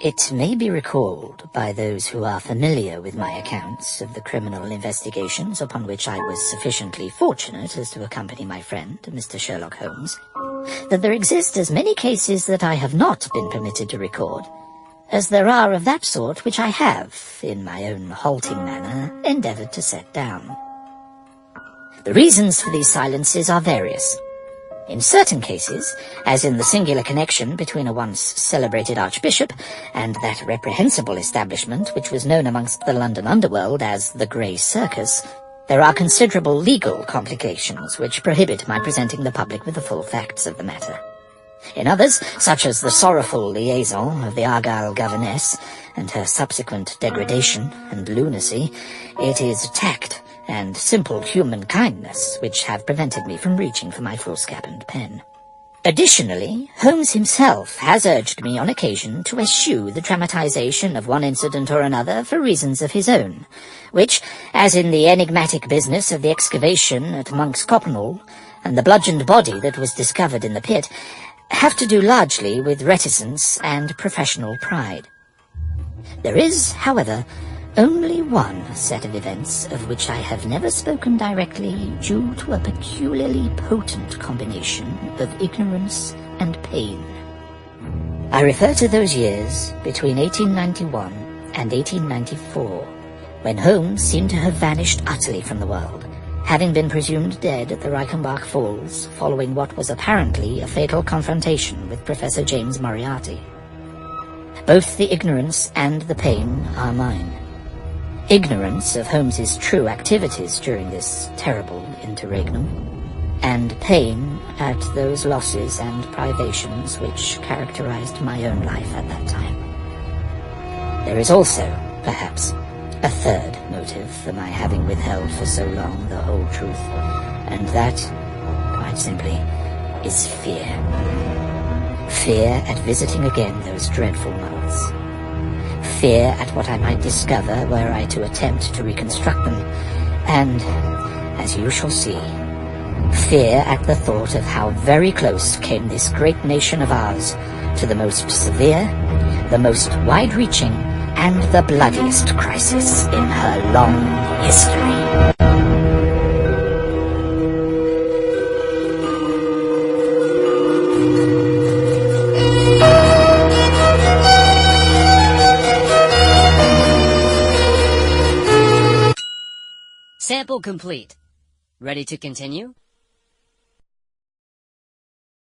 It may be recalled by those who are familiar with my accounts of the criminal investigations upon which I was sufficiently fortunate as to accompany my friend, Mr. Sherlock Holmes, that there exist as many cases that I have not been permitted to record, as there are of that sort which I have, in my own halting manner, endeavoured to set down. The reasons for these silences are various. In certain cases, as in the singular connection between a once celebrated archbishop and that reprehensible establishment which was known amongst the London underworld as the Grey Circus, there are considerable legal complications which prohibit my presenting the public with the full facts of the matter. In others, such as the sorrowful liaison of the Argyle governess and her subsequent degradation and lunacy, it is tact and simple human kindness which have prevented me from reaching for my foolscap and pen. Additionally, Holmes himself has urged me on occasion to eschew the dramatization of one incident or another for reasons of his own, which, as in the enigmatic business of the excavation at Monk's Coppenhall and the bludgeoned body that was discovered in the pit, have to do largely with reticence and professional pride. There is, however, only one set of events of which I have never spoken directly due to a peculiarly potent combination of ignorance and pain. I refer to those years between 1891 and 1894, when Holmes seemed to have vanished utterly from the world, having been presumed dead at the Reichenbach Falls following what was apparently a fatal confrontation with Professor James Moriarty. Both the ignorance and the pain are mine. Ignorance of Holmes's true activities during this terrible interregnum, and pain at those losses and privations which characterized my own life at that time. There is also, perhaps, a third motive for my having withheld for so long the whole truth, and that, quite simply, is fear. Fear at visiting again those dreadful months. Fear at what I might discover were I to attempt to reconstruct them, and, as you shall see, fear at the thought of how very close came this great nation of ours to the most severe, the most wide-reaching, and the bloodiest crisis in her long history. Sample complete. Ready to continue?